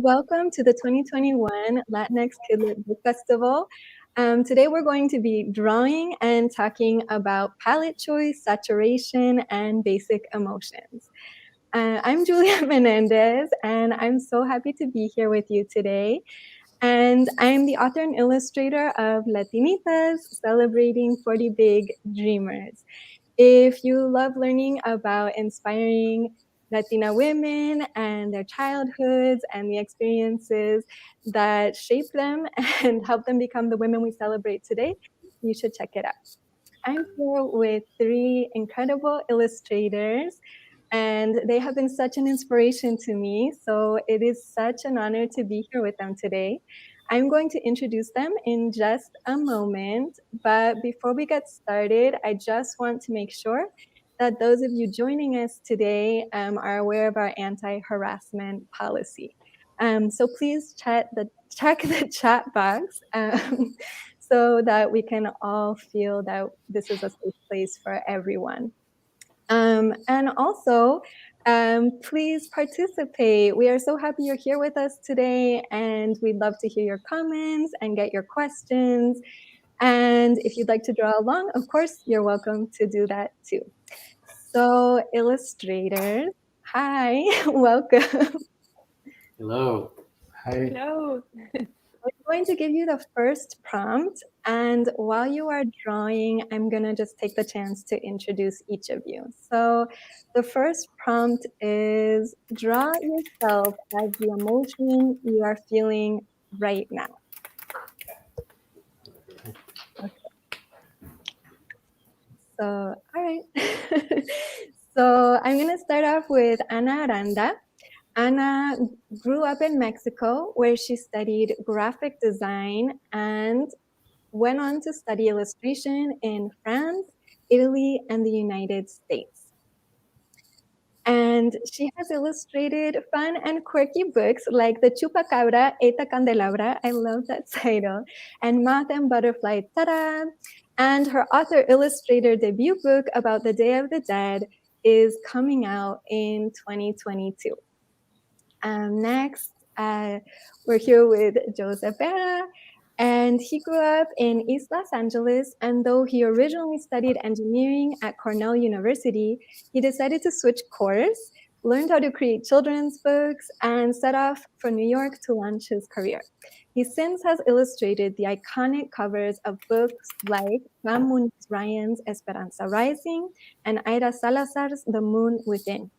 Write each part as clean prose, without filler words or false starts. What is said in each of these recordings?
welcome to the 2021 Latinx Kid Lit Book Festival. Today we're going to be drawing and talking about palette choice, saturation, and basic emotions. I'm Juliet Menendez, and I'm so happy to be here with you today. And I'm the author and illustrator of Latinitas, celebrating 40 Big Dreamers. If you love learning about inspiring Latina women and their childhoods and the experiences that shape them and help them become the women we celebrate today, you should check it out. I'm here with three incredible illustrators, and they have been such an inspiration to me. So it is such an honor to be here with them today. I'm going to introduce them in just a moment, but before we get started, I just want to make sure that those of you joining us today are aware of our anti-harassment policy. So please check the chat box so that we can all feel that this is a safe place for everyone. And also, please participate. We are so happy you're here with us today, and we'd love to hear your comments and get your questions. And if you'd like to draw along, of course, you're welcome to do that too. So, illustrators, hi, welcome. Hello. Hi. Hello. I'm going to give you the first prompt, and while you are drawing, I'm going to just take the chance to introduce each of you. So the first prompt is draw yourself as the emotion you are feeling right now. Okay. So, all right. So I'm going to start off with Ana Aranda. Ana grew up in Mexico, where she studied graphic design and went on to study illustration in France, Italy, and the United States. And she has illustrated fun and quirky books like The Chupacabra, Eta Candelabra, I love that title, and Moth and Butterfly, ta-da! And her author-illustrator debut book about the Day of the Dead is coming out in 2022. Next, we're here with Joe Cepeda, and he grew up in East Los Angeles, and though he originally studied engineering at Cornell University, he decided to switch course, learned how to create children's books, and set off for New York to launch his career. He since has illustrated the iconic covers of books like Pam Muniz Ryan's Esperanza Rising and Ida Salazar's The Moon Within,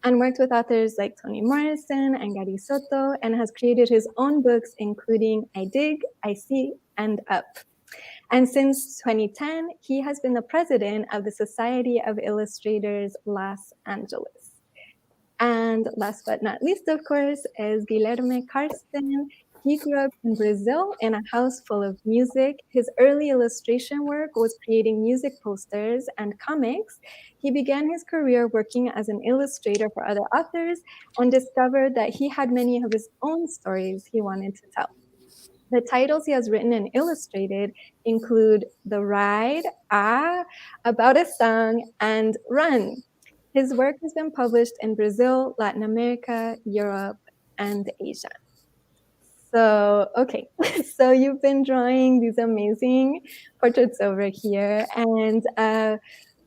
and worked with authors like Toni Morrison and Gary Soto, and has created his own books, including I Dig, I See, and Up. And since 2010, he has been the president of the Society of Illustrators Los Angeles. And last but not least, of course, is Guilherme Karsten. He grew up in Brazil in a house full of music. His early illustration work was creating music posters and comics. He began his career working as an illustrator for other authors and discovered that he had many of his own stories he wanted to tell. The titles he has written and illustrated include The Ride, About a Song, and Run. His work has been published in Brazil, Latin America, Europe, and Asia. So, okay, so you've been drawing these amazing portraits over here, and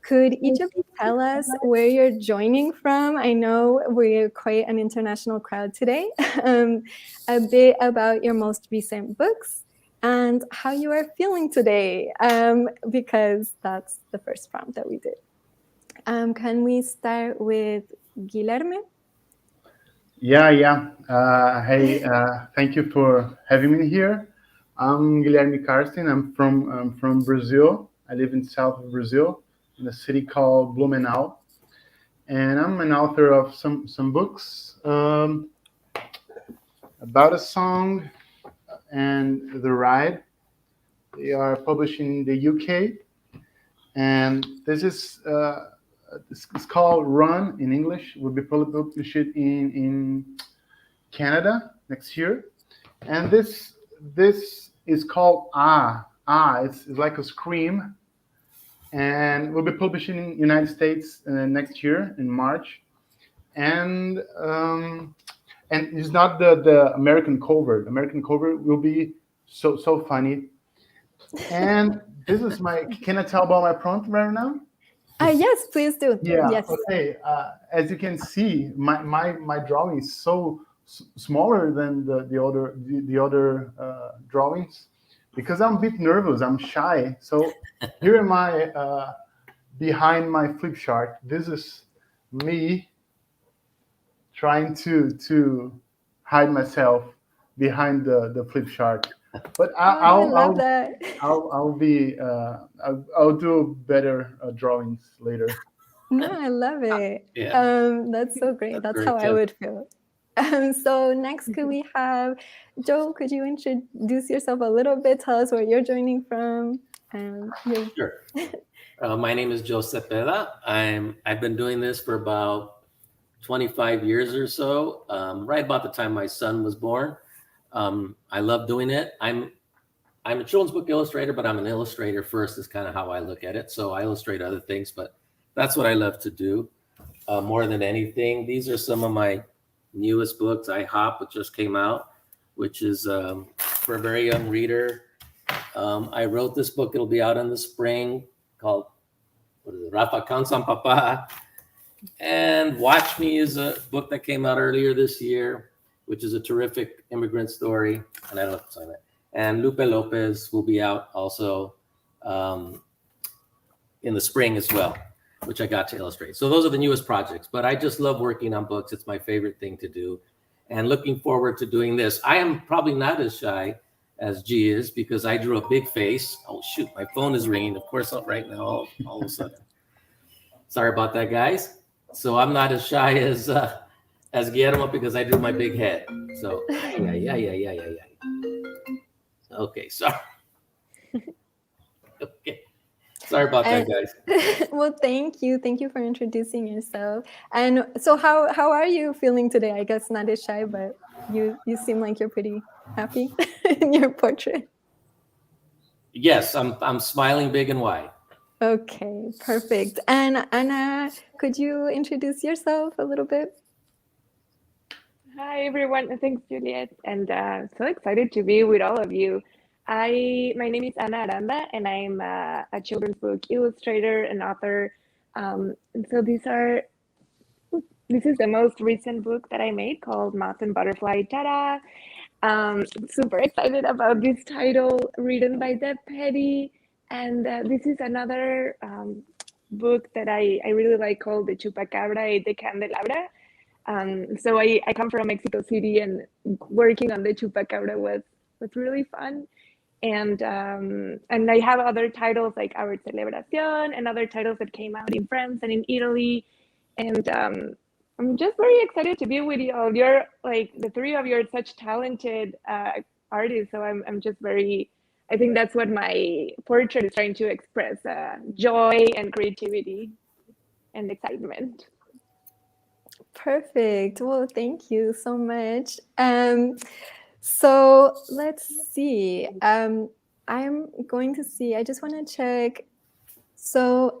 could each of you tell us where you're joining from? I know we're quite an international crowd today. A bit about your most recent books and how you are feeling today, because that's the first prompt that we did. Can we start with Guilherme? Yeah. Hey, thank you for having me here. I'm Guilherme Karsten. I'm from Brazil. I live in south of Brazil in a city called Blumenau, and I'm an author of some books about a song and The Ride. They are published in the UK, and this is it's called Run in English. Will be published in Canada next year, and this is called It's like a scream, and will be published in United States next year in March. And and it's not the American cover. The American cover will be so funny. And this is my. Can I tell about my prompt right now? Yes, please do. Yeah. Yes. Okay. As you can see, my drawing is so smaller than the other drawings because I'm a bit nervous. I'm shy. So here am I behind my flip chart. This is me trying to hide myself behind the flip chart. But I love that. I'll be I'll do better drawings later. No, I love it. Yeah. That's so great. That's Very how I good. would feel. So next, could we have Joe? Could you introduce yourself a little bit? Tell us where you're joining from. Sure. My name is Joe Cepeda. I've been doing this for about 25 years or so, right about the time my son was born. I love doing it. I'm a children's book illustrator, but I'm an illustrator first is kind of how I look at it. So I illustrate other things, but that's what I love to do more than anything. These are some of my newest books. I Hop, which just came out, which is for a very young reader. I wrote this book. It'll be out in the spring called, what is it? Rafa Kansan Papa. And Watch Me is a book that came out earlier this year, which is a terrific immigrant story. And I don't know if it's on it. And Lupe Lopez will be out also in the spring as well, which I got to illustrate. So those are the newest projects, but I just love working on books. It's my favorite thing to do. And looking forward to doing this. I am probably not as shy as G is because I drew a big face. Oh shoot, my phone is ringing. Of course, right now, all of a sudden. Sorry about that, guys. So I'm not as shy as Guillermo because I drew my big head. So yeah. Okay, sorry. Okay. Sorry about that, guys. Well, thank you. Thank you for introducing yourself. And so how are you feeling today? I guess not as shy, but you seem like you're pretty happy in your portrait. Yes, I'm smiling big and wide. Okay, perfect. And Ana, could you introduce yourself a little bit? Hi, everyone. Thanks, Juliet. And so excited to be with all of you. My name is Ana Aranda, and I'm a children's book illustrator and author. And so this is the most recent book that I made called Moth Butterfly. Ta-da! Super excited about this title, written by Deb Petty. And this is another book that I really like called The Chupacabra y de Candelabra. So I come from Mexico City, and working on the Chupacabra was really fun. And I have other titles like Our Celebración and other titles that came out in France and in Italy. And I'm just very excited to be with you all. You're like, the three of you are such talented artists. So I'm just very, I think that's what my portrait is trying to express, joy and creativity and excitement. Perfect. Well, thank you so much. So let's see. I'm going to see. I just want to check. So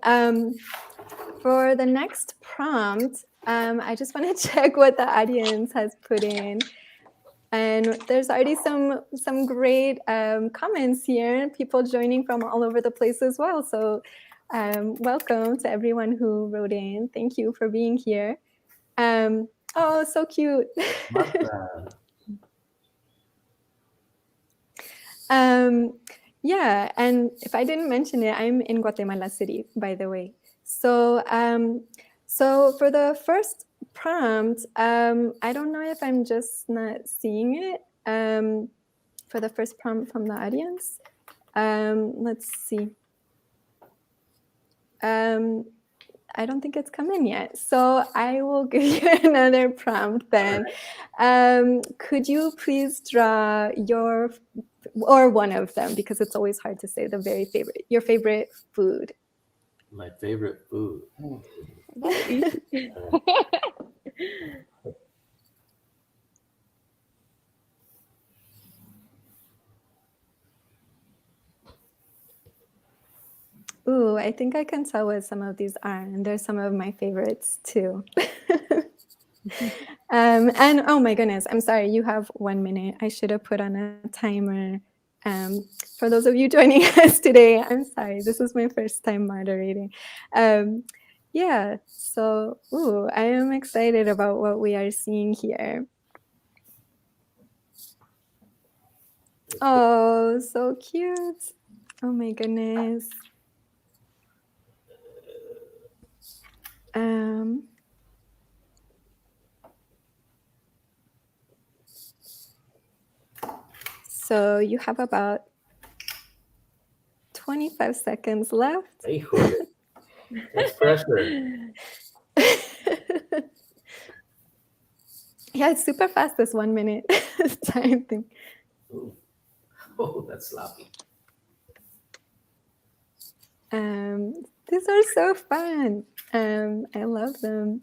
for the next prompt, I just want to check what the audience has put in. And there's already some great comments here. People joining from all over the place as well. So welcome to everyone who wrote in. Thank you for being here. Oh, so cute. Yeah, and if I didn't mention it, I'm in Guatemala City, by the way. So so for the first prompt, I don't know if I'm just not seeing it for the first prompt from the audience. Let's see. I don't think it's come in yet. So I will give you another prompt then. Could you please draw your, or one of them, because it's always hard to say your favorite food. My favorite food. Ooh, I think I can tell what some of these are, and there's some of my favorites too. And oh my goodness, I'm sorry, you have 1 minute. I should have put on a timer. For those of you joining us today, I'm sorry, this is my first time moderating. Yeah, so I am excited about what we are seeing here. Oh, so cute. Oh my goodness. So you have about 25 seconds left. That's pressure. Yeah, it's super fast, this 1 minute time thing. Ooh. Oh, that's sloppy. These are so fun. I love them.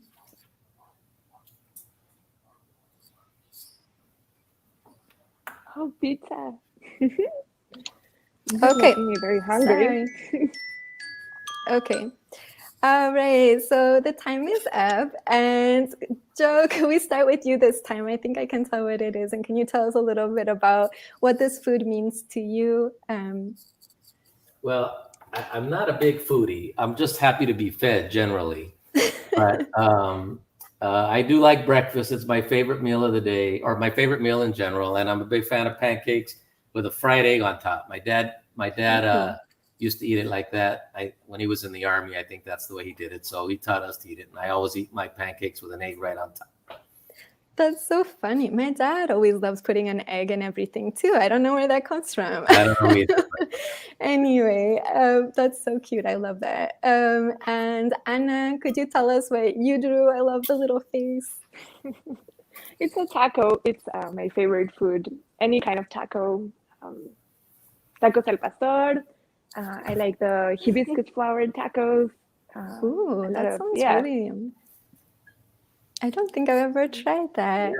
Oh, pizza. Okay. Making me very hungry. Okay. All right. So the time is up. And Joe, can we start with you this time? I think I can tell what it is. And can you tell us a little bit about what this food means to you? Well, I'm not a big foodie. I'm just happy to be fed generally. But I do like breakfast. It's my favorite meal of the day, or my favorite meal in general. And I'm a big fan of pancakes with a fried egg on top. My dad used to eat it like that. When he was in the Army, I think that's the way he did it. So he taught us to eat it. And I always eat my pancakes with an egg right on top. That's so funny. My dad always loves putting an egg in everything too. I don't know where that comes from. I don't know either. Anyway, that's so cute. I love that. And Ana, could you tell us what you drew? I love the little face. It's a taco. It's my favorite food. Any kind of taco. Tacos al pastor. I like the hibiscus flower tacos. Ooh, that sounds really yummy. I don't think I've ever tried that.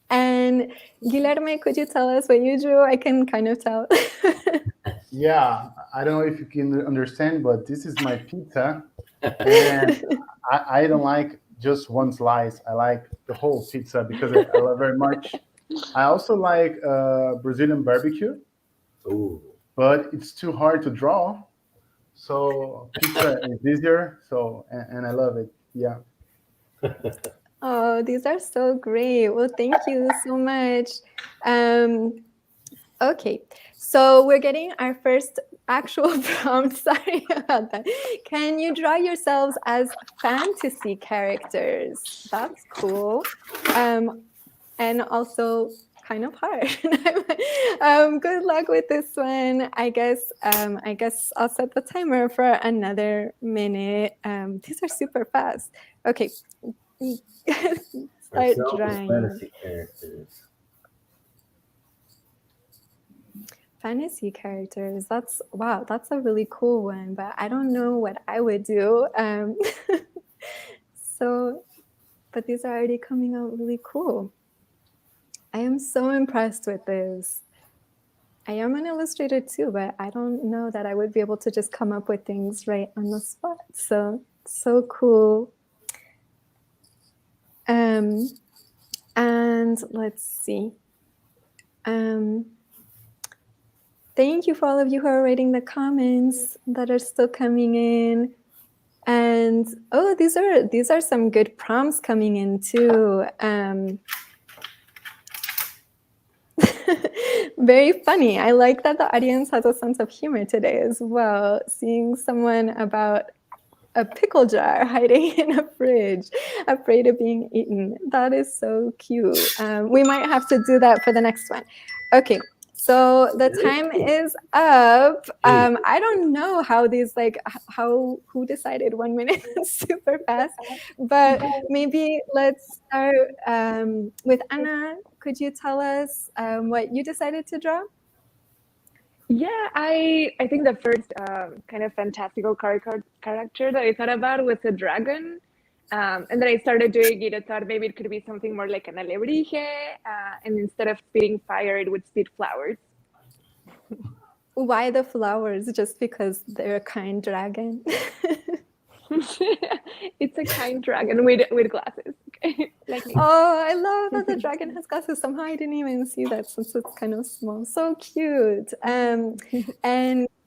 And Guilherme, could you tell us what you drew? I can kind of tell. Yeah, I don't know if you can understand, but this is my pizza. And I don't like just one slice. I like the whole pizza because I love very much. I also like Brazilian barbecue. Ooh. But it's too hard to draw. So pizza is easier. So, and I love it. Yeah. Oh, these are so great. Well, thank you so much. Okay, so we're getting our first actual prompt. Sorry about that. Can you draw yourselves as fantasy characters? That's cool. And also kind of hard. Good luck with this one. I guess I'll set the timer for another minute. These are super fast. Okay. Start drawing. Fantasy characters. Fantasy characters. That's a really cool one, but I don't know what I would do. But these are already coming out really cool. I am so impressed with this. I am an illustrator too, but I don't know that I would be able to just come up with things right on the spot. So cool. And let's see. Thank you for all of you who are writing the comments that are still coming in. And oh, these are some good prompts coming in too. Very funny. I like that the audience has a sense of humor today as well. Seeing someone about a pickle jar hiding in a fridge, afraid of being eaten. That is so cute. We might have to do that for the next one. Okay, so the time is up. I don't know how these, who decided 1 minute super fast, but maybe let's start with Ana. Could you tell us what you decided to draw? Yeah, I think the first kind of fantastical character that I thought about was a dragon. And then I started doing it. I thought maybe it could be something more like an alebrije. And instead of spitting fire, it would spit flowers. Why the flowers? Just because they're a kind dragon? It's a kind dragon with glasses. like me. Oh, I love that the dragon has glasses. Somehow I didn't even see that since it's kind of small. So cute. And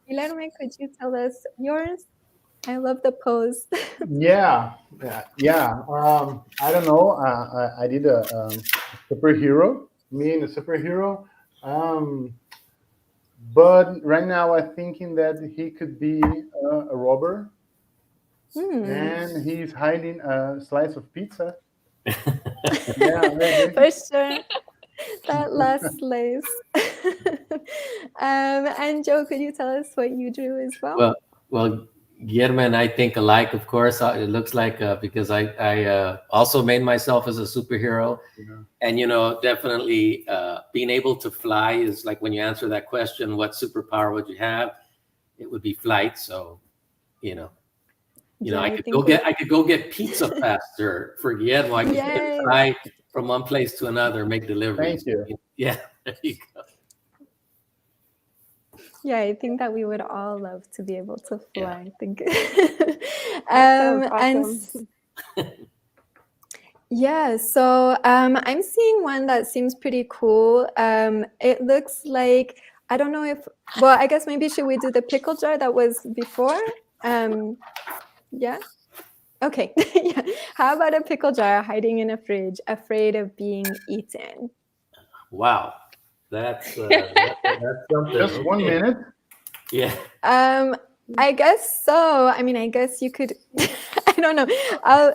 Guilherme, could you tell us yours? I love the pose. Yeah. I don't know. I did a superhero, me and a superhero. But right now I'm thinking that he could be a robber, and he's hiding a slice of pizza. Yeah, maybe. For sure. That last slice. And Joe, could you tell us what you drew as well? Well, Guillermo and I think alike, of course. It looks like because I also made myself as a superhero, and definitely being able to fly is like when you answer that question, what superpower would you have? It would be flight. So, I could go get pizza faster for Guillermo. I could fly from one place to another, make deliveries. Thank you. Yeah, there you go. Yeah, I think that we would all love to be able to fly. Yeah. I think. Awesome. Yeah, so I'm seeing one that seems pretty cool. It looks like, I don't know if, well, I guess maybe should we do the pickle jar that was before? Yeah. Okay. Yeah. How about a pickle jar hiding in a fridge, afraid of being eaten? Wow. That's something. Just 1 minute. Yeah. I guess so. I mean, I guess you could, I don't know.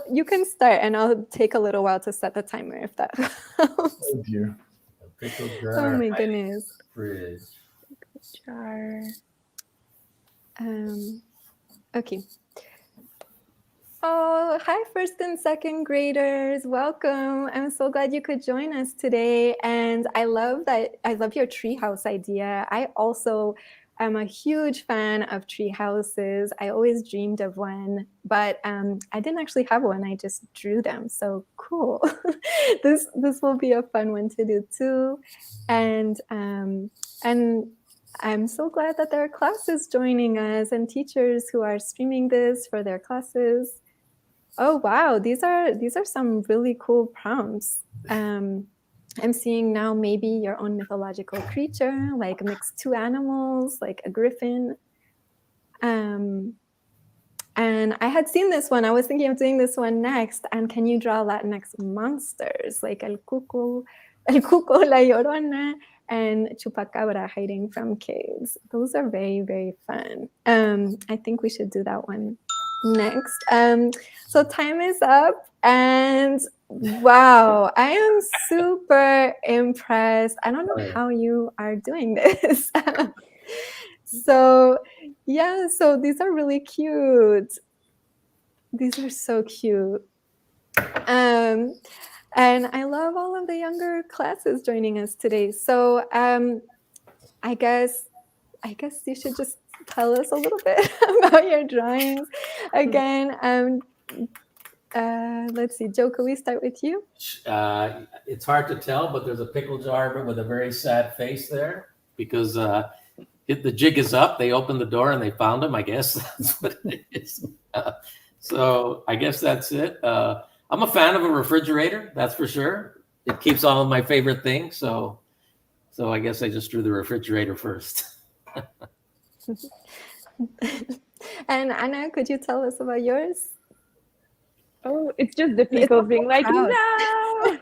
You can start and I'll take a little while to set the timer if that helps. Oh dear. Pickle jar. Oh my goodness. Fridge. Jar. Okay. Oh, hi, first and second graders. Welcome. I'm so glad you could join us today. And I love your treehouse idea. I also am a huge fan of tree houses. I always dreamed of one, but I didn't actually have one. I just drew them. So cool. This will be a fun one to do too. And I'm so glad that there are classes joining us and teachers who are streaming this for their classes. Oh wow, these are some really cool prompts. I'm seeing now maybe your own mythological creature, like mix two animals, like a griffin. And I had seen this one. I was thinking of doing this one next. And can you draw Latinx monsters like El Cuco, La Llorona, and Chupacabra hiding from caves? Those are very, very fun. I think we should do that one next. So time is up, and wow, I am super impressed. I don't know how you are doing this. So yeah, so these are really cute. These are so cute. And I love all of the younger classes joining us today. So I guess you should just tell us a little bit about your drawings. Again, let's see, Joe, can we start with you? It's hard to tell, but there's a pickle jar with a very sad face there because the jig is up. They opened the door and they found him. I guess that's what it is. So I guess that's it. I'm a fan of a refrigerator, that's for sure. It keeps all of my favorite things. So I guess I just drew the refrigerator first. And Anna, could you tell us about yours? Oh, it's just the people being like, no!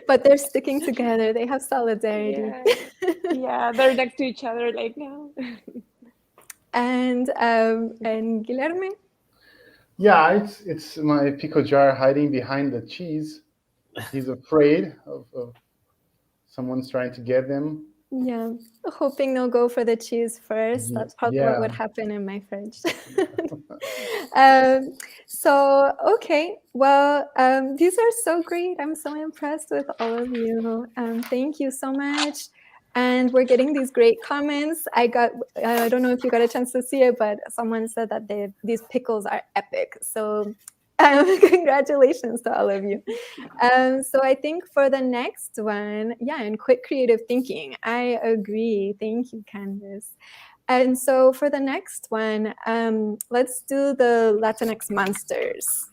But they're sticking together. They have solidarity. Yeah, they're next to each other, like, no. And Guilherme? Yeah, it's my pickle jar hiding behind the cheese. He's afraid of someone's trying to get them. Yeah, hoping they'll go for the cheese first. That's probably what would happen in my fridge. So, okay, well, these are so great. I'm so impressed with all of you. Thank you so much. And we're getting these great comments. I don't know if you got a chance to see it, but someone said that these pickles are epic. So congratulations to all of you. So I think for the next one, and quick creative thinking. I agree. Thank you, Candace. And so for the next one, let's do the Latinx monsters.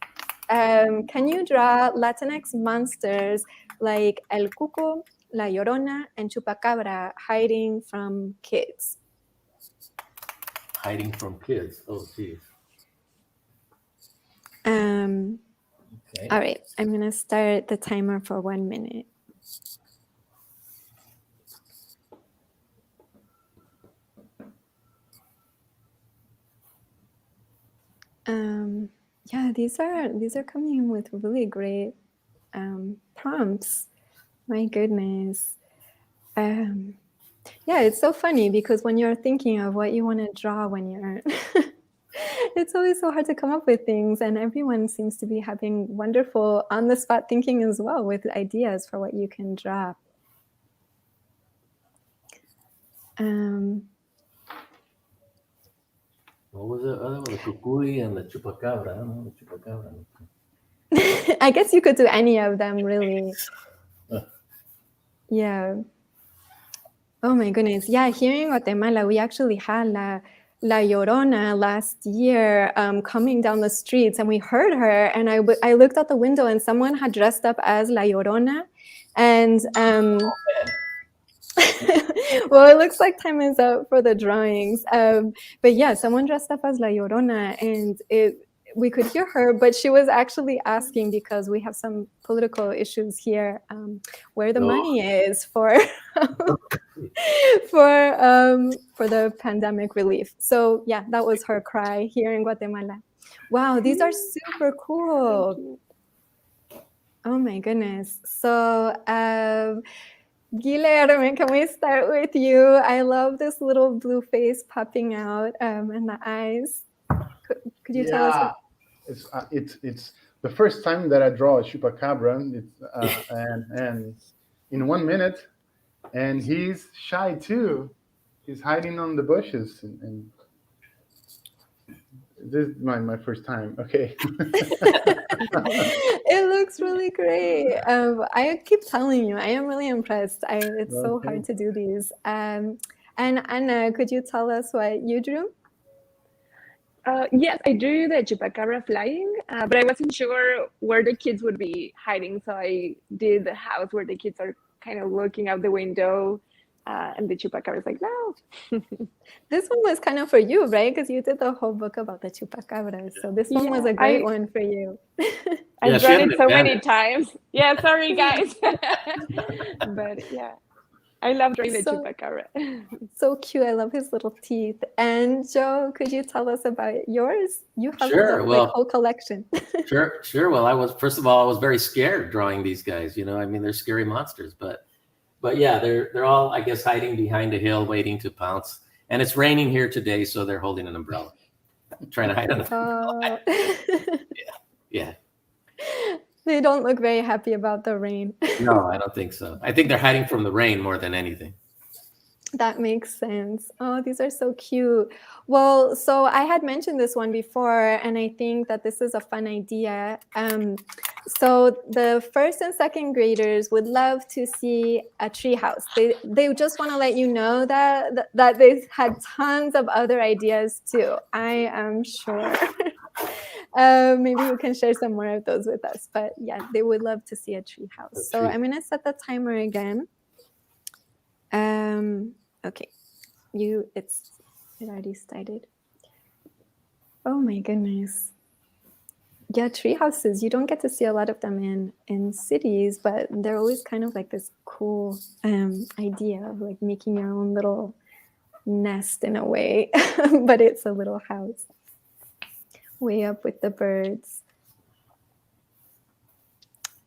Can you draw Latinx monsters like El Cuco, La Llorona, and Chupacabra hiding from kids? Hiding from kids. Oh, geez. Okay. All right, I'm gonna start the timer for 1 minute. Yeah, these are coming in with really great prompts. My goodness. Yeah, it's so funny because when you're thinking of what you want to draw when you're it's always so hard to come up with things, and everyone seems to be having wonderful on-the-spot thinking as well with ideas for what you can draw. What was the other one? The cucuy and the chupacabra. I don't know, the chupacabra. I guess you could do any of them, really. Yeah. Oh my goodness. Yeah, here in Guatemala, we actually had La Llorona last year coming down the streets, and we heard her, and I looked out the window and someone had dressed up as La Llorona, and well, it looks like time is up for the drawings, but yeah, someone dressed up as La Llorona, and we could hear her, but she was actually asking, because we have some political issues here, where the money is for for the pandemic relief. So yeah, that was her cry here in Guatemala. Wow, these are super cool. Oh my goodness. So Guilherme, can we start with you? I love this little blue face popping out and the eyes. Could you tell us? It's the first time that I draw a chupacabra, and in 1 minute, and he's shy too. He's hiding on the bushes, and this is my first time. Okay. It looks really great. I keep telling you, I am really impressed. It's so hard to do these. And Ana, could you tell us what you drew? Yes, I drew the chupacabra flying, but I wasn't sure where the kids would be hiding, so I did the house where the kids are kind of looking out the window, and the chupacabra is like, no. This one was kind of for you, right? Because you did the whole book about the chupacabras, so this one was a great one for you. I've read it so many times. Yeah, sorry guys. But yeah, I love drawing the chupacabra. So cute. I love his little teeth. And Joe, could you tell us about yours? You have the whole collection. Sure. Well, first of all, I was very scared drawing these guys. You know, I mean, they're scary monsters, but yeah, they're all, I guess, hiding behind a hill, waiting to pounce. And it's raining here today, so they're holding an umbrella, trying to hide on the umbrella. Yeah. They don't look very happy about the rain. No, I don't think so. I think they're hiding from the rain more than anything. That makes sense. Oh, these are so cute. Well, so I had mentioned this one before, and I think that this is a fun idea. So the first and second graders would love to see a treehouse. They just want to let you know that they've had tons of other ideas too. I am sure. Maybe you can share some more of those with us. But yeah, they would love to see a treehouse. So I'm going to set the timer again. Okay, it already started. Oh my goodness. Yeah, tree houses, you don't get to see a lot of them in cities, but they're always kind of like this cool idea of like making your own little nest in a way, but it's a little house way up with the birds.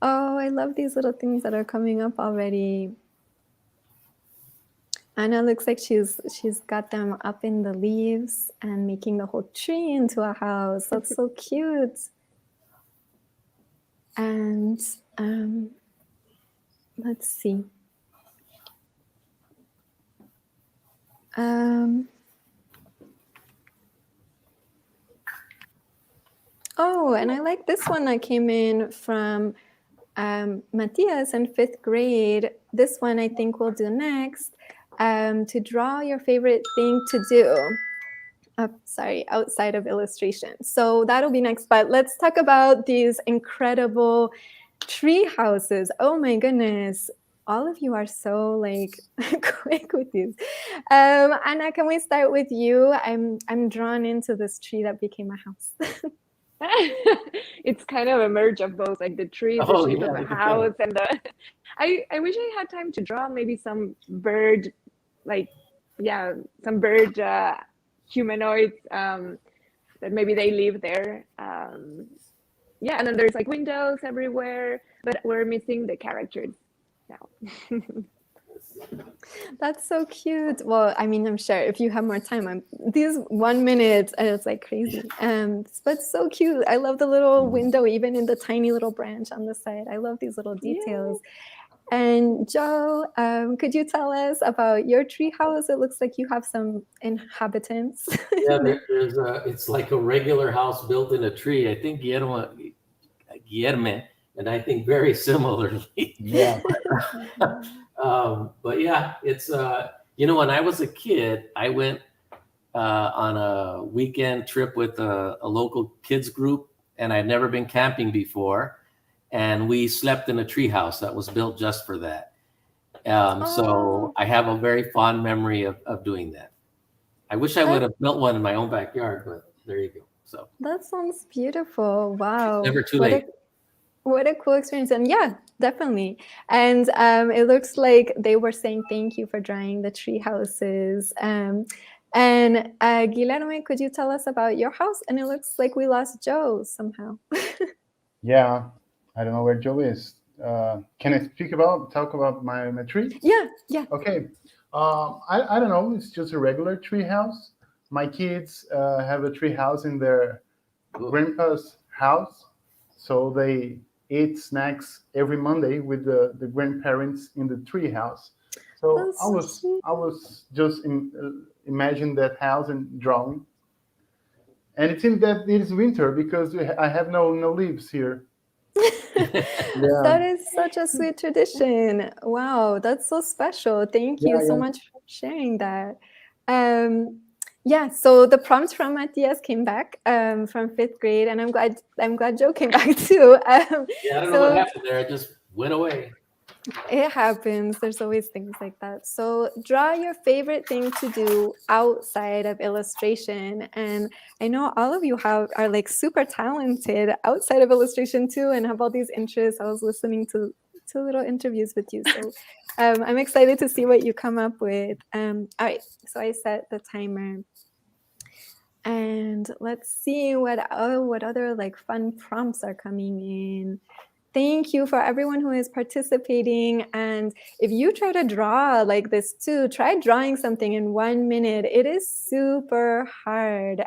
Oh, I love these little things that are coming up already. Ana looks like she's got them up in the leaves and making the whole tree into a house. That's so cute. And let's see. Oh, and I like this one that came in from Matias in 5th grade. This one I think we'll do next. To draw your favorite thing to do. outside of illustration. So that'll be next. But let's talk about these incredible tree houses. Oh my goodness. All of you are so like quick with these. Anna, can we start with you? I'm drawn into this tree that became a house. It's kind of a merge of both, like the tree, the shape of the house, and the. I wish I had time to draw maybe some bird, like some bird humanoids that maybe they live there. And then there's like windows everywhere, but we're missing the characters now. That's so cute. Well, I mean, I'm sure if you have more time, these 1 minute, and it's like crazy. But so cute. I love the little window, even in the tiny little branch on the side. I love these little details. Yeah. And Joe, could you tell us about your tree house? It looks like you have some inhabitants. Yeah, it's like a regular house built in a tree. I think Guilherme, and I think very similarly. Yeah. But yeah, it's, when I was a kid, I went on a weekend trip with a local kids group, and I'd never been camping before. And we slept in a tree house that was built just for that. So I have a very fond memory of doing that. I wish I would have built one in my own backyard, but there you go. So that sounds beautiful. Wow. Never too late. What a cool experience. And yeah, definitely. And it looks like they were saying thank you for drawing the tree houses. And Guilherme, could you tell us about your house? And it looks like we lost Joe somehow. Yeah, I don't know where Joe is. Can I talk about my tree? Yeah. Okay. I don't know. It's just a regular tree house. My kids have a tree house in their grandpa's house. So they eat snacks every Monday with the grandparents in the tree house. So I was just imagine that house and drawing. And it seems that it is winter because I have no leaves here. Yeah. That is such a sweet tradition. Wow, that's so special. Thank you so much for sharing that. So the prompt from Matias came back from 5th grade, and I'm glad Joe came back too. I don't know what happened there. It just went away. It happens. There's always things like that. So draw your favorite thing to do outside of illustration. And I know all of you are like super talented outside of illustration too, and have all these interests. I was listening to 2 little interviews with you. So I'm excited to see what you come up with. All right, so I set the timer. And let's see what other like fun prompts are coming in. Thank you for everyone who is participating. And if you try to draw like this too, try drawing something in 1 minute. It is super hard.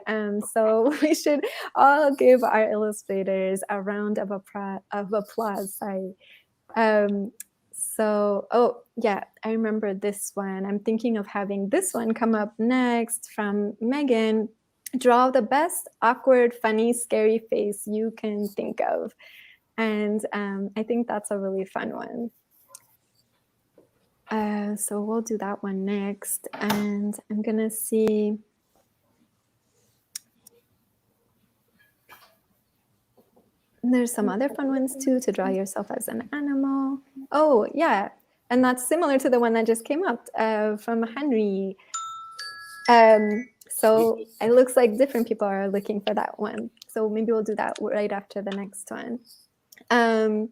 So we should all give our illustrators a round of applause. Sorry. I remember this one. I'm thinking of having this one come up next from Megan. Draw the best awkward, funny, scary face you can think of. And I think that's a really fun one. So we'll do that one next. And I'm going to see. There's some other fun ones too, to draw yourself as an animal. Oh, yeah. And that's similar to the one that just came up from Henry. So it looks like different people are looking for that one. So maybe we'll do that right after the next one. So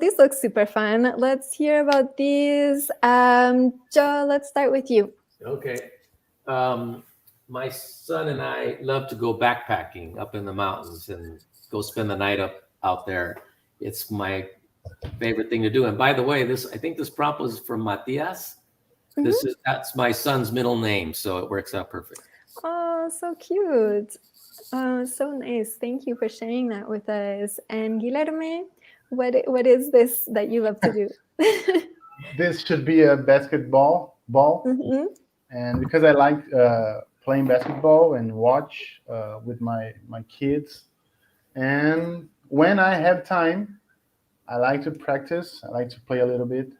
these look super fun. Let's hear about these. Joe, let's start with you. Okay. My son and I love to go backpacking up in the mountains and go spend the night out there. It's my favorite thing to do. And by the way, I think this prompt was from Matias. Mm-hmm. That's my son's middle name, so it works out perfect. Oh, so cute. So nice. Thank you for sharing that with us. And Guilherme, what is this that you love to do? This should be a basketball ball. Mm-hmm. And because I like playing basketball and watch with my kids. And when I have time, I like to practice. I like to play a little bit.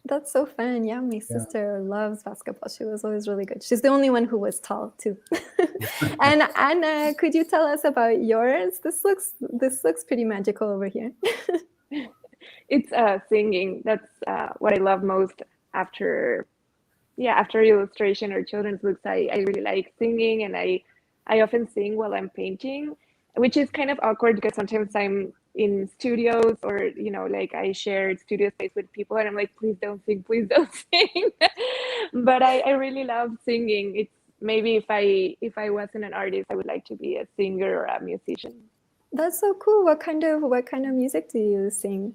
That's so fun. Yeah, my sister loves basketball. She was always really good. She's the only one who was tall too. And Anna, could you tell us about yours? This looks pretty magical over here. It's singing. That's what I love most after illustration or children's books. I really like singing, and I often sing while I'm painting, which is kind of awkward because sometimes I'm in studios or like I shared studio space with people and I'm like, please don't sing, please don't sing. But I really love singing. It's maybe if I wasn't an artist, I would like to be a singer or a musician. That's so cool. What kind of music do you sing?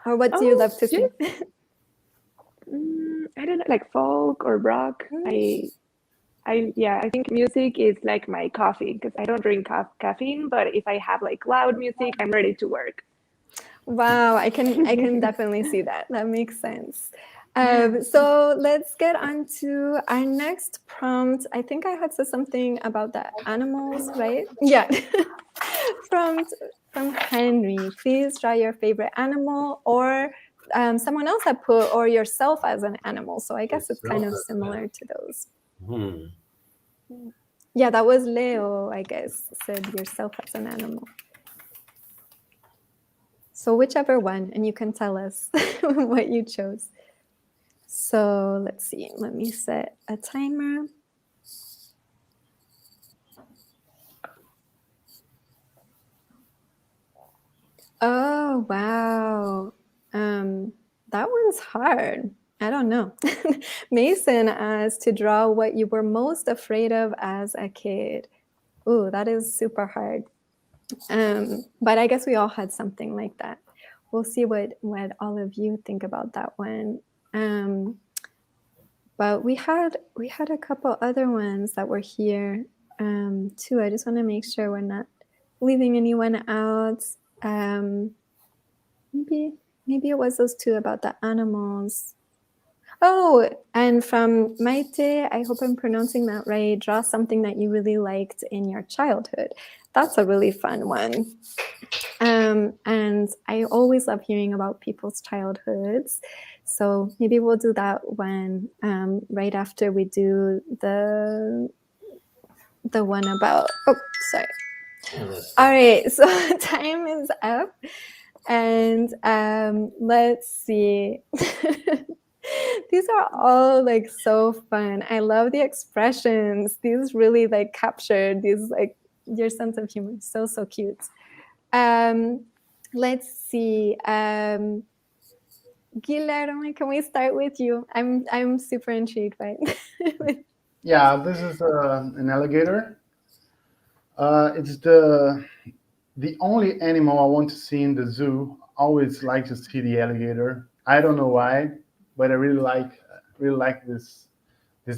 Or what do you love to sing? I don't know, like folk or rock. I think music is like my coffee because I don't drink caffeine, but if I have like loud music, I'm ready to work. Wow, I can definitely see that. That makes sense. So let's get on to our next prompt. I think I had said something about the animals, right? Yeah. From Henry. Please draw your favorite animal, or someone else had put, or yourself as an animal. So I guess it's kind of similar to those. Yeah, that was Leo, I guess, said yourself as an animal. So whichever one, and you can tell us what you chose. So let's see, let me set a timer. Oh, wow. That one's hard. I don't know. Mason asked to draw what you were most afraid of as a kid. Ooh, that is super hard. But I guess we all had something like that. We'll see what all of you think about that one. But we had a couple other ones that were here too. I just want to make sure we're not leaving anyone out. Maybe it was those two about the animals. Oh, and from Maite, I hope I'm pronouncing that right. Draw something that you really liked in your childhood. That's a really fun one. And I always love hearing about people's childhoods. So maybe we'll do that one right after we do the one about, oh, sorry. All right, so time is up. And let's see. These are all like so fun. I love the expressions. These really like captured these like your sense of humor. So cute. Let's see. Guilherme, can we start with you? I'm super intrigued by it. Yeah, this is an alligator. It's the only animal I want to see in the zoo. Always like to see the alligator. I don't know why, but I really like this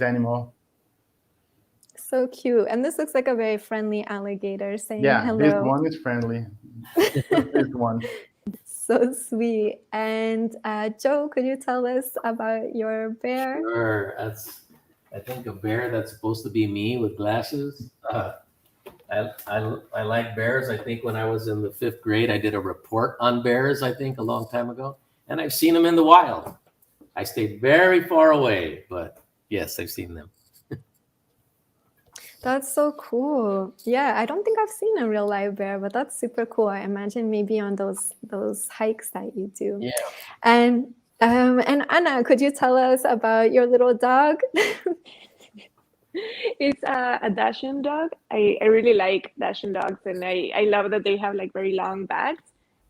animal. So cute. And this looks like a very friendly alligator saying hello. This one is friendly. This one. So sweet. And Joe, could you tell us about your bear? Sure. I think a bear that's supposed to be me with glasses. I like bears. I think when I was in the 5th grade, I did a report on bears, I think a long time ago. And I've seen them in the wild. I stayed very far away, but yes, I've seen them. That's so cool. Yeah, I don't think I've seen a real live bear, but that's super cool. I imagine maybe on those hikes that you do. Yeah. And Anna, could you tell us about your little dog? It's a Dachshund dog. I really like Dachshund dogs, and I love that they have like very long backs.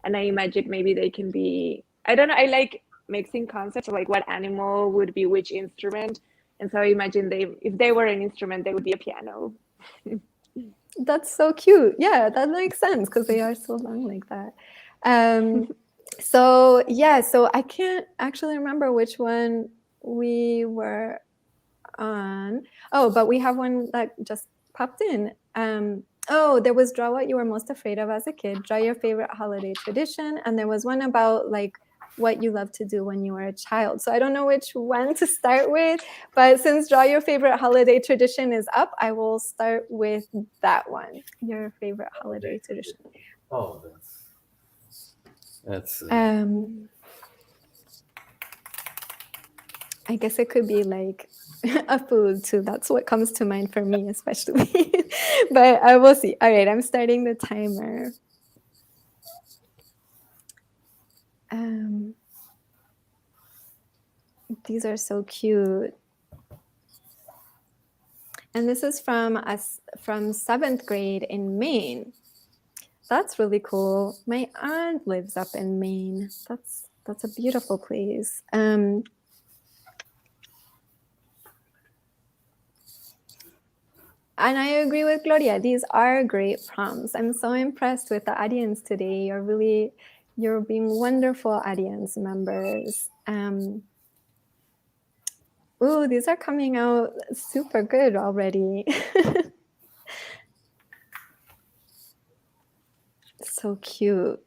And I imagine maybe they can be, I don't know, I like mixing concepts of like what animal would be which instrument. And so I imagine if they were an instrument, they would be a piano. That's so cute. Yeah, that makes sense because they are so long like that. So I can't actually remember which one we were on. Oh, but we have one that just popped in. There was draw what you were most afraid of as a kid, draw your favorite holiday tradition, and there was one about like what you love to do when you were a child. So I don't know which one to start with, but since draw your favorite holiday tradition is up, I will start with that one. Your favorite holiday tradition. Oh, that's I guess it could be like a food too. That's what comes to mind for me, especially. But I will see. All right, I'm starting the timer. These are so cute. And this is from us from 7th grade in Maine. That's really cool. My aunt lives up in Maine. That's a beautiful place. And I agree with Gloria. These are great prompts. I'm so impressed with the audience today. You're being wonderful audience members. Ooh, these are coming out super good already. So cute.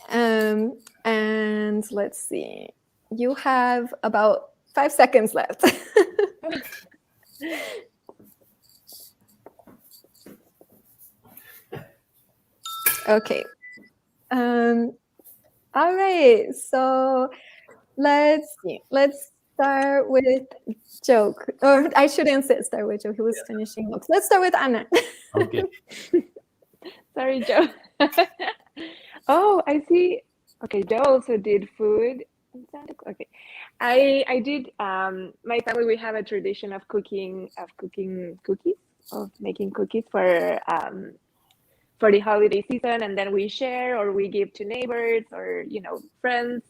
And let's see. You have about 5 seconds left. Okay. All right. So let's see. Let's start with Joe. Or I shouldn't start with Joe. He was finishing books. Let's start with Ana. Okay. Sorry, Joe. Oh, I see. Okay, Joe also did food. Okay, I did. My family, we have a tradition of cooking cookies, of making cookies for the holiday season, and then we share or we give to neighbors or friends.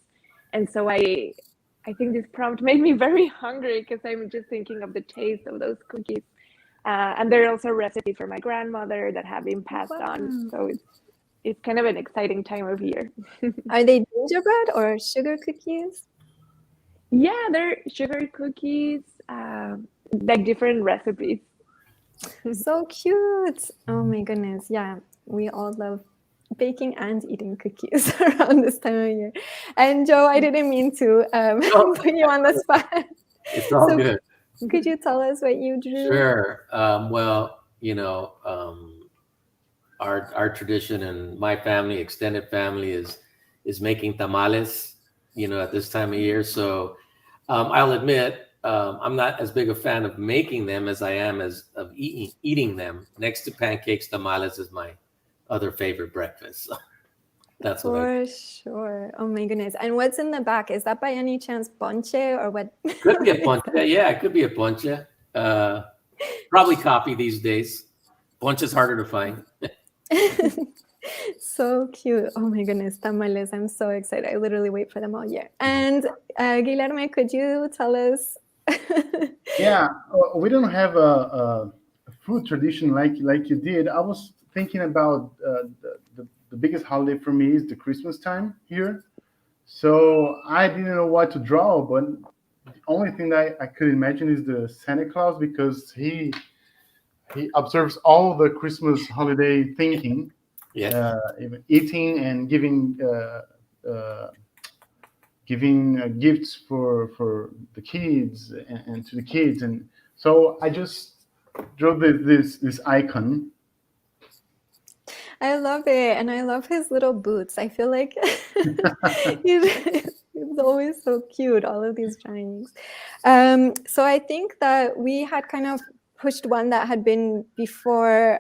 And so I think this prompt made me very hungry because I'm just thinking of the taste of those cookies. And there are also recipes for my grandmother that have been passed on. So it's kind of an exciting time of year. Are they gingerbread or sugar cookies? Yeah, they're sugar cookies, like different recipes. So cute. Oh my goodness. Yeah, we all love baking and eating cookies around this time of year. And Joe, I didn't mean to put you on the spot. It's all good. Could you tell us what you drew? Sure. Well, our tradition and my family, extended family, is making tamales, at this time of year. So I'll admit, I'm not as big a fan of making them as I am of eating them. Next to pancakes, tamales is my other favorite breakfast. So that's for sure. Oh my goodness. And what's in the back? Is that by any chance ponche or what? Could be a ponche. Yeah, it could be a ponche. Probably coffee these days. Ponche is harder to find. So cute. Oh my goodness, tamales. I'm so excited. I literally wait for them all year. And Guilherme, could you tell us? Yeah, we don't have a food tradition like you did. I was thinking about the biggest holiday for me is the Christmas time here. So I didn't know what to draw, but the only thing that I could imagine is the Santa Claus, because he observes all the Christmas holiday thinking, eating and giving gifts for the kids and to the kids. And so I just drew this icon. I love it. And I love his little boots. I feel like he's always so cute, all of these drawings. So I think that we had kind of pushed one that had been before.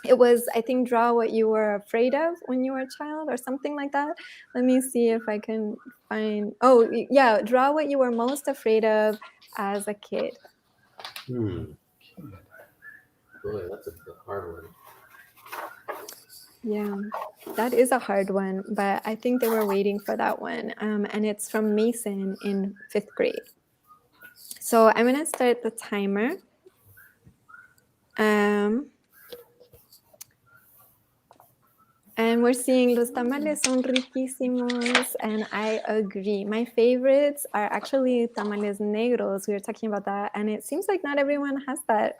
It was, I think, draw what you were afraid of when you were a child or something like that. Let me see if I can find. Oh, yeah. Draw what you were most afraid of as a kid. Boy, that's a hard one. Yeah, that is a hard one, but I think they were waiting for that one. And it's from Mason in 5th grade. So I'm going to start the timer. And we're seeing los tamales son riquísimos, and I agree. My favorites are actually tamales negros. We were talking about that, and it seems like not everyone has that.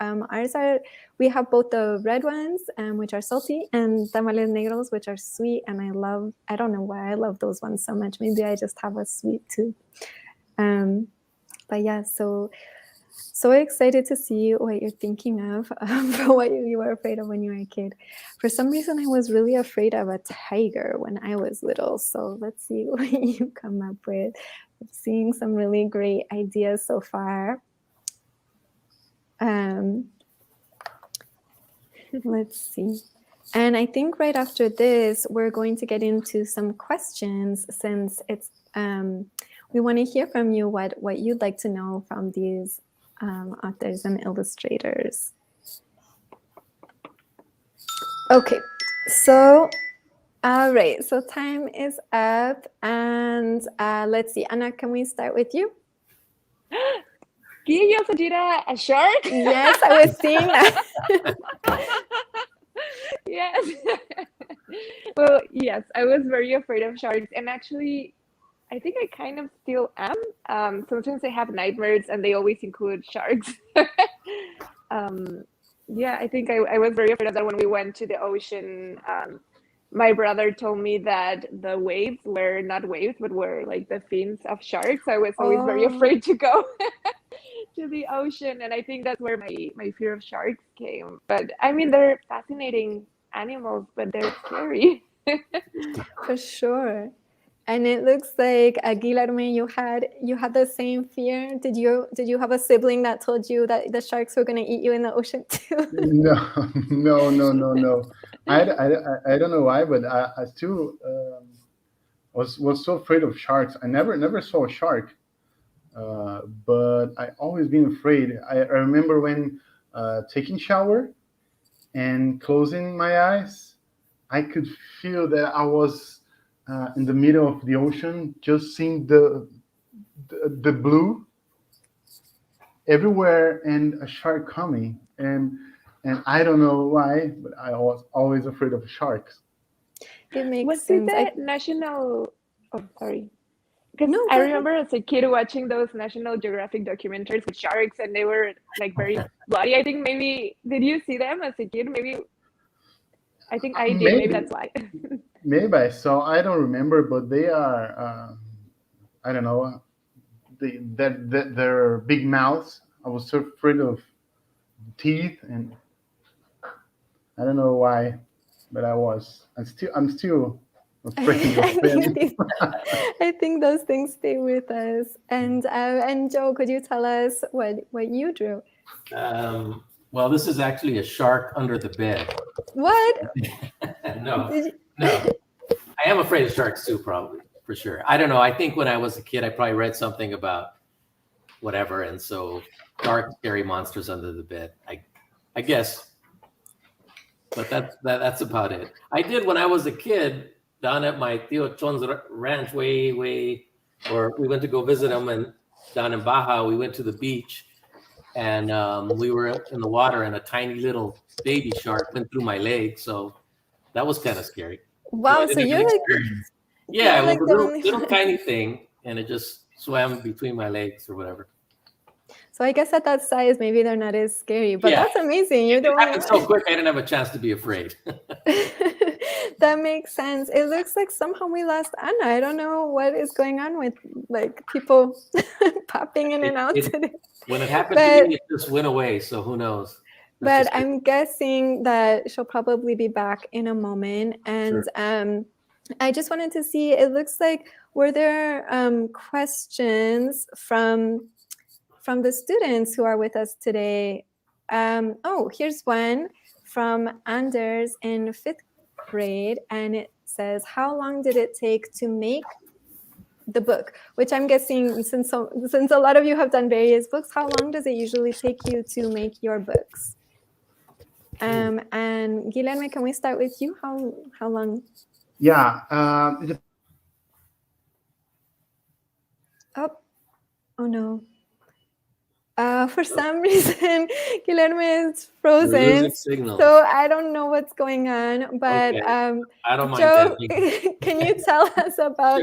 We have both the red ones, which are salty, and tamales negros, which are sweet, and I don't know why I love those ones so much. Maybe I just have a sweet tooth. But yeah, so excited to see what you're thinking of for what you were afraid of when you were a kid. For some reason, I was really afraid of a tiger when I was little. So let's see what you come up with. seeing some really great ideas so far. Let's see. And I think right after this, we're going to get into some questions, since it's we want to hear from you what you'd like to know from these authors and illustrators. Okay, so all right, so time is up, and let's see, Ana, can we start with you? Can you also did a shark? Yes, I was seeing that. Yes. Well, yes, I was very afraid of sharks, and actually, I think I kind of still am. Sometimes I have nightmares, and they always include sharks. Yeah, I think I was very afraid of that when we went to the ocean. My brother told me that the waves were not waves, but were like the fins of sharks. I was always very afraid to go to the ocean, and I think that's where my fear of sharks came. But I mean, they're fascinating animals, but they're scary. For sure. And it looks like Guilherme, you had the same fear. Did you have a sibling that told you that the sharks were going to eat you in the ocean too? No. I don't know why, but I still was so afraid of sharks. I never saw a shark, but I always been afraid. I remember when taking shower and closing my eyes, I could feel that I was in the middle of the ocean, just seeing the blue everywhere and a shark coming. And I don't know why, but I was always afraid of sharks. It makes Was sense. it the national? Oh, sorry. Because No, I go remember as a kid watching those National Geographic documentaries with sharks, and they were like very bloody. I think maybe, did you see them as a kid? Maybe, I think I did. Maybe that's why. Maybe I saw. I don't remember, but they are. I don't know. Their big mouths. I was so afraid of teeth, and I don't know why, but I was. I'm still afraid of them. I think those things stay with us. And Joe, could you tell us what you drew? Well, this is actually a shark under the bed. What? No. I am afraid of sharks too, probably, for sure. I don't know. I think when I was a kid, I probably read something about whatever, and so dark, scary monsters under the bed. I guess. But that's about it. I did when I was a kid down at my Tío Chon's ranch or we went to go visit him, and down in Baja, we went to the beach, and we were in the water, and a tiny little baby shark went through my leg. So that was kind of scary. Wow, so you're like, yeah, like it was a little tiny thing, and it just swam between my legs or whatever. So I guess at that size, maybe they're not as scary, but yeah. That's amazing. You're the only one. So quick, I didn't have a chance to be afraid. That makes sense. It looks like somehow we lost Ana. I don't know what is going on with like people popping in and out today. When it happened to me, it just went away. So who knows? But I'm guessing that she'll probably be back in a moment. And sure. I just wanted to see, it looks like, were there questions from the students who are with us today? Oh, here's one from Anders in 5th grade. And it says, how long did it take to make the book? Which I'm guessing, since a lot of you have done various books, how long does it usually take you to make your books? And Guilherme, can we start with you? How long? Yeah. Oh no. For some reason, Guilherme is frozen, so I don't know what's going on. But okay. I don't mind. Joe, can you tell us about?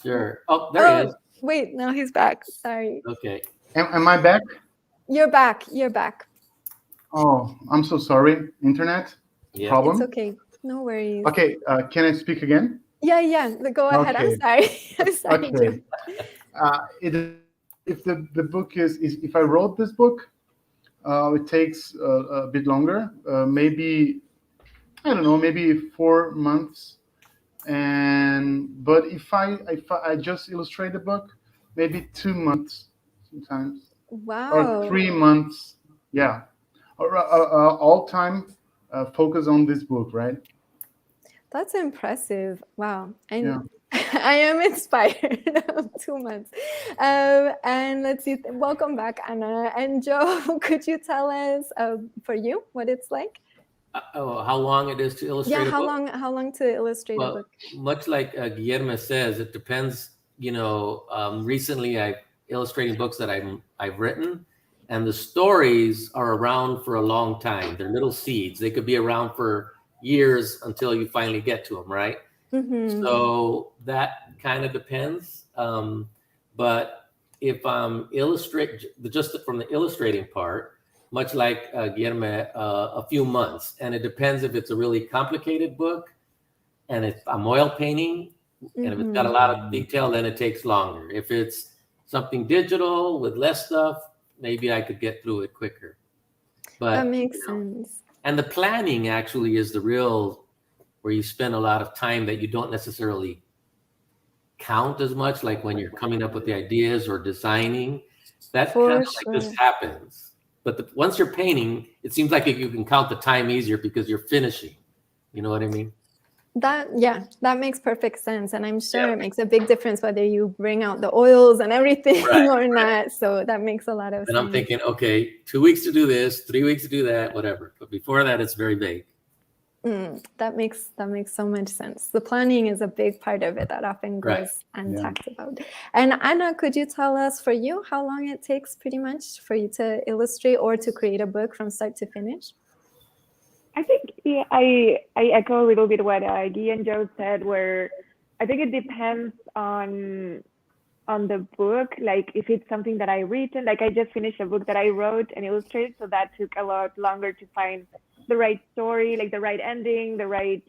Sure. Oh, there he is. Wait, no, he's back. Sorry. Okay. Am I back? You're back. You're back. Oh, I'm so sorry. Internet problem? It's okay. No worries. Okay, can I speak again? Yeah. Go ahead. Okay. I'm sorry. Okay. If the book is if I wrote this book, it takes a bit longer. Maybe, I don't know, maybe 4 months. But if I just illustrate the book, maybe 2 months sometimes, or Wow, 3 months. Yeah, or all time focus on this book, right? that's impressive. Wow. And Yeah. I am inspired. 2 months. And let's see. Welcome back, Anna. And Joe, could you tell us for you what it's like? How long it is to Yeah, illustrate a book? how long to illustrate a Well, book? much like Guilherme says, it depends. Recently I've illustrating books that I've written, and the stories are around for a long time. They're little seeds. They could be around for years until you finally get to them, right? Mm-hmm. So that kind of depends. But if I'm just from the illustrating part, much like Guilherme, a few months, and it depends if it's a really complicated book and if I'm oil painting, and if it's got a lot of detail, then it takes longer. If it's something digital with less stuff, maybe I could get through it quicker. But That makes sense. and the planning actually is the real where you spend a lot of time that you don't necessarily count as much, like when you're coming up with the ideas or designing. That For kind of like sure. just happens. But once you're painting, it seems like you can count the time easier because you're finishing. You know what I mean? That makes perfect sense. And I'm sure Yeah. it makes a big difference whether you bring out the oils and everything Right, or not. So that makes a lot of And sense. I'm thinking, okay, 2 weeks to do this, 3 weeks to do that, whatever. But before that, it's very vague. That makes so much sense. The planning is a big part of it that often goes Right. untalked about. And Anna, could you tell us for you how long it takes pretty much for you to illustrate or to create a book from start to finish? I think I echo a little bit what Guy and Joe said, where I think it depends on the book. Like if it's something that I written, like I just finished a book that I wrote and illustrated, so that took a lot longer to find the right story, like the right ending, the right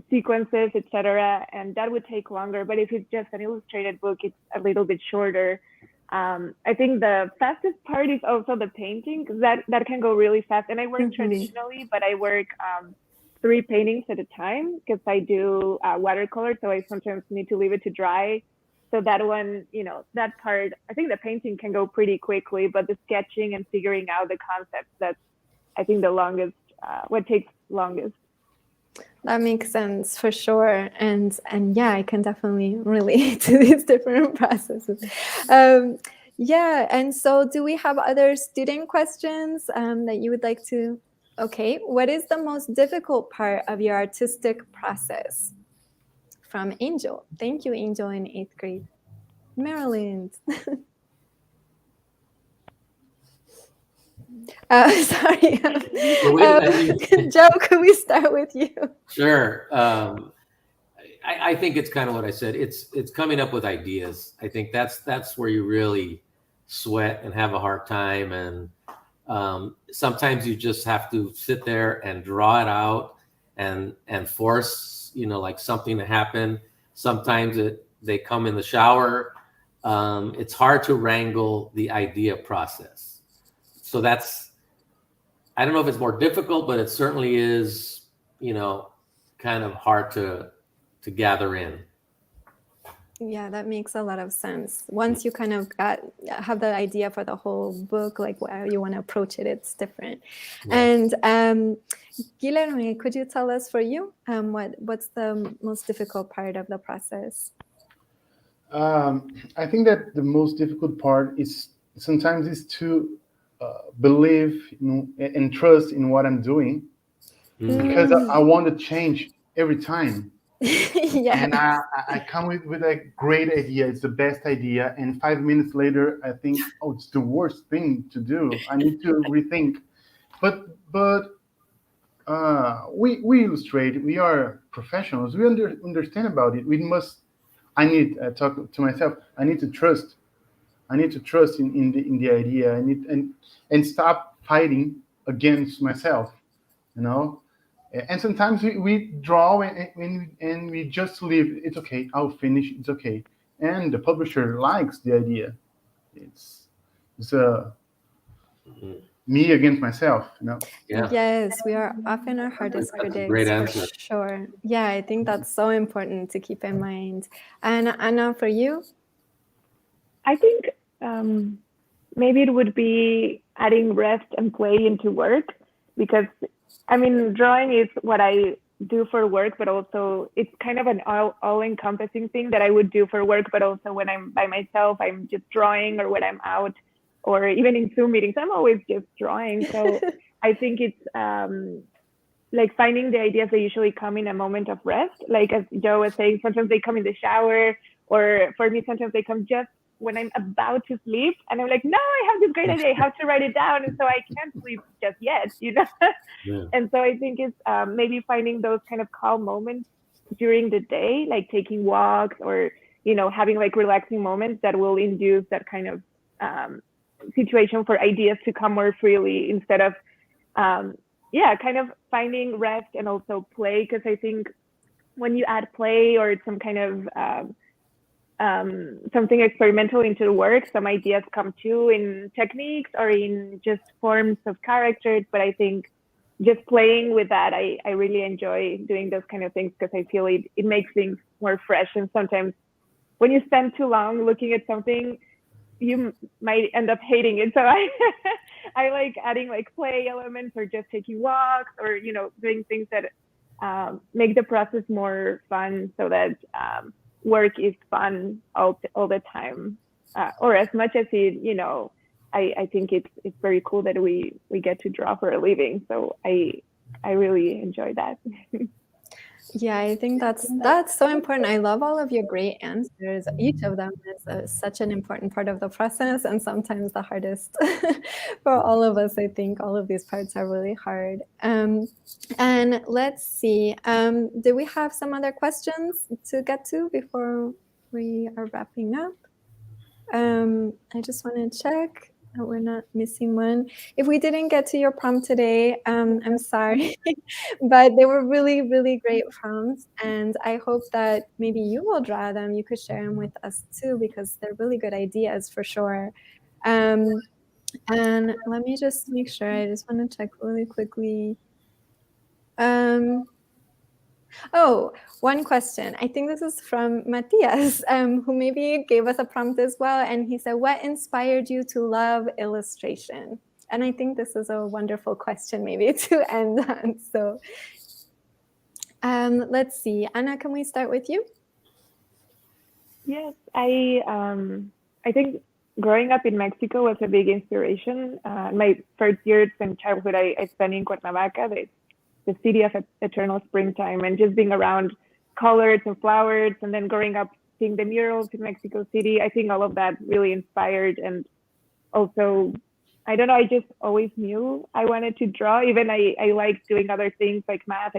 sequences, etc. And that would take longer. But if it's just an illustrated book, it's a little bit shorter. I think the fastest part is also the painting, because that can go really fast. And I work traditionally, but I work 3 paintings at a time because I do watercolor, so I sometimes need to leave it to dry. So that one, that part, I think the painting can go pretty quickly, but the sketching and figuring out the concepts, that's, I think, the longest, what takes longest. That makes sense for sure. And yeah, I can definitely relate to these different processes. Yeah. And so do we have other student questions that you would like to? Okay. What is the most difficult part of your artistic process? From Angel. Thank you, Angel, in 8th grade. Maryland. Sorry. Joe, could we start with you? Sure. I think it's kind of what I said. It's coming up with ideas. I think that's where you really sweat and have a hard time. And sometimes you just have to sit there and draw it out and force, like something to happen. Sometimes they come in the shower. It's hard to wrangle the idea process. So I don't know if it's more difficult, but it certainly is, kind of hard to gather in. Yeah, that makes a lot of sense. Once you kind of have the idea for the whole book, like how you want to approach it, it's different. Yeah. And Guilherme, could you tell us for you what's the most difficult part of the process? I think that the most difficult part is sometimes to believe and trust in what I'm doing, because I want to change every time. Yeah. And I come with a great idea. It's the best idea. And 5 minutes later, I think, oh, it's the worst thing to do. I need to rethink. But we illustrate. We are professionals. We understand about it. I need to talk to myself. I need to trust. I need to trust in the idea. I need and stop fighting against myself. And sometimes we draw and we just leave. It's okay. I'll finish. It's okay. And the publisher likes the idea. It's me against myself. Yeah. Yes, we are often our hardest critics. Great answer. For sure. Yeah, I think that's so important to keep in mind. And Anna, for you? I think maybe it would be adding rest and play into work, because I mean, drawing is what I do for work, but also it's kind of an all-encompassing thing that I would do for work, but also when I'm by myself, I'm just drawing, or when I'm out, or even in Zoom meetings, I'm always just drawing. So I think it's like finding the ideas that usually come in a moment of rest. Like as Joe was saying, sometimes they come in the shower, or for me, sometimes they come just when I'm about to sleep, and I'm like, no, I have this great idea, I have to write it down, and so I can't sleep just yet, you know? Yeah. And so I think it's maybe finding those kind of calm moments during the day, like taking walks, or, you know, having like relaxing moments that will induce that kind of situation for ideas to come more freely, instead of, yeah, kind of finding rest and also play. Because I think when you add play or some kind of something experimental into the work, some ideas come too, in techniques or in just forms of characters. But I think just playing with that, I really enjoy doing those kind of things, because I feel it makes things more fresh. And sometimes when you spend too long looking at something, you might end up hating it. So I like adding like play elements, or just taking walks, or, you know, doing things that make the process more fun, so that work is fun all the time, or as much as it, you know, I think it's very cool that we get to draw for a living. So I really enjoy that. Yeah, I think that's so important. I love all of your great answers. Each of them is such an important part of the process, and sometimes the hardest for all of us. I think all of these parts are really hard. And let's see, do we have some other questions to get to before we are wrapping up? I just want to check that we're not missing one. If we didn't get to your prompt today, I'm sorry, but they were really, really great prompts. And I hope that maybe you will draw them. You could share them with us too, because they're really good ideas for sure. And let me just make sure. I just want to check really quickly. Oh, one question. I think this is from Matthias, who maybe gave us a prompt as well. And he said, what inspired you to love illustration? And I think this is a wonderful question maybe to end on. So let's see. Ana, can we start with you? Yes, I think growing up in Mexico was a big inspiration. My first years in childhood, I spent in Cuernavaca, the city of eternal springtime, and just being around colors and flowers. And then growing up seeing the murals in Mexico City, I think all of that really inspired. And also, I don't know, I just always knew I wanted to draw. Even I liked doing other things like math.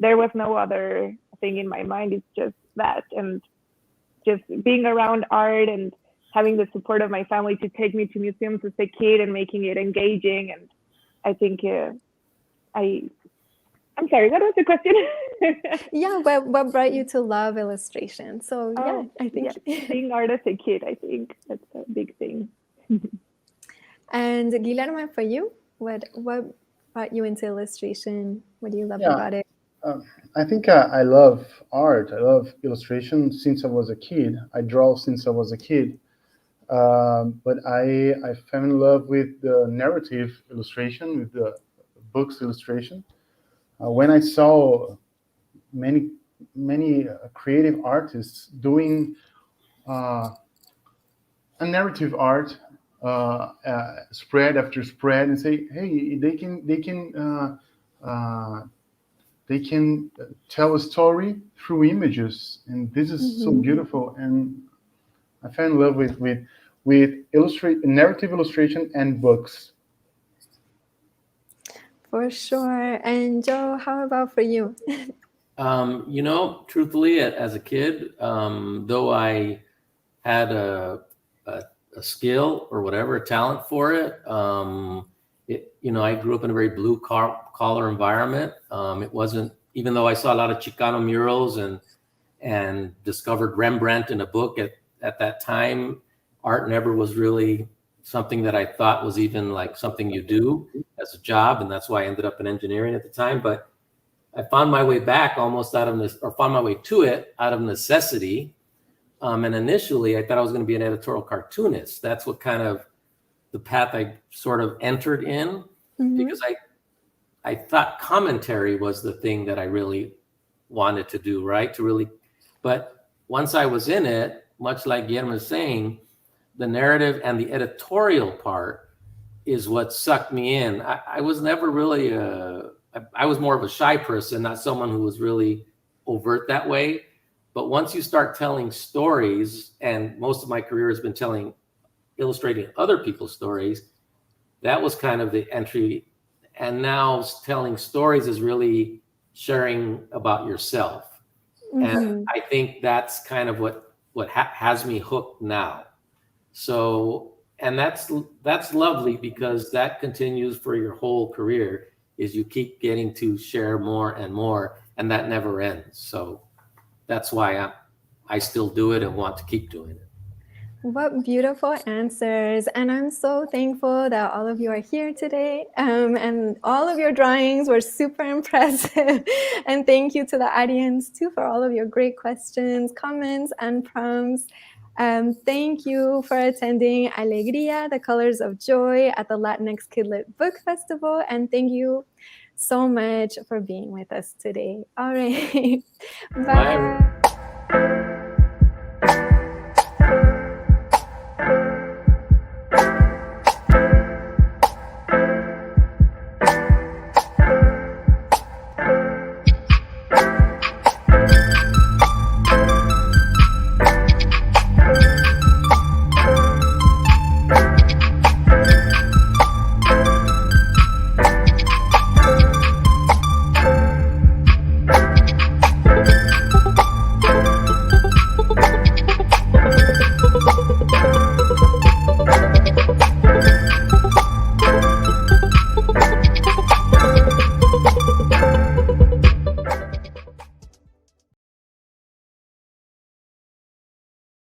There was no other thing in my mind. It's just that. And just being around art and having the support of my family to take me to museums as a kid and making it engaging. And I think I'm sorry, what was the question? Yeah, what brought you to love illustration? So yeah, I think seeing art as a kid, I think that's a big thing. And Guilherme, for you, what brought you into illustration? What do you love about it? I think I love art. I love illustration since I was a kid. I draw since I was a kid. But I fell in love with the narrative illustration, with the books illustration. When I saw many creative artists doing a narrative art, spread after spread, and say, hey, they can tell a story through images, and this is so beautiful. And I fell in love with narrative illustration and books. For sure. And Joe, how about for you? You know, truthfully, as a kid, though I had a skill or whatever, a talent for it, you know, I grew up in a very blue collar environment. It wasn't, even though I saw a lot of Chicano murals and discovered Rembrandt in a book at that time, art never was really something that I thought was even like something you do as a job. And that's why I ended up in engineering at the time. But I found my way back almost out of this, or found my way to it out of necessity. And initially, I thought I was going to be an editorial cartoonist. That's what kind of the path I sort of entered in, because I thought commentary was the thing that I really wanted to do, right? But once I was in it, much like Guilherme was saying, the narrative and the editorial part is what sucked me in. I was never really I was more of a shy person, not someone who was really overt that way. But once you start telling stories, and most of my career has been illustrating other people's stories, that was kind of the entry. And now telling stories is really sharing about yourself. And I think that's kind of what has me hooked now. So, and that's lovely, because that continues for your whole career, is you keep getting to share more and more, and that never ends. So that's why I still do it and want to keep doing it. What beautiful answers. And I'm so thankful that all of you are here today. And all of your drawings were super impressive. And thank you to the audience too for all of your great questions, comments, and prompts. Thank you for attending ALEGRÍA, the Colors of Joy, at the Latinx Kidlit Book Festival. And thank you so much for being with us today. All right. Bye. Bye.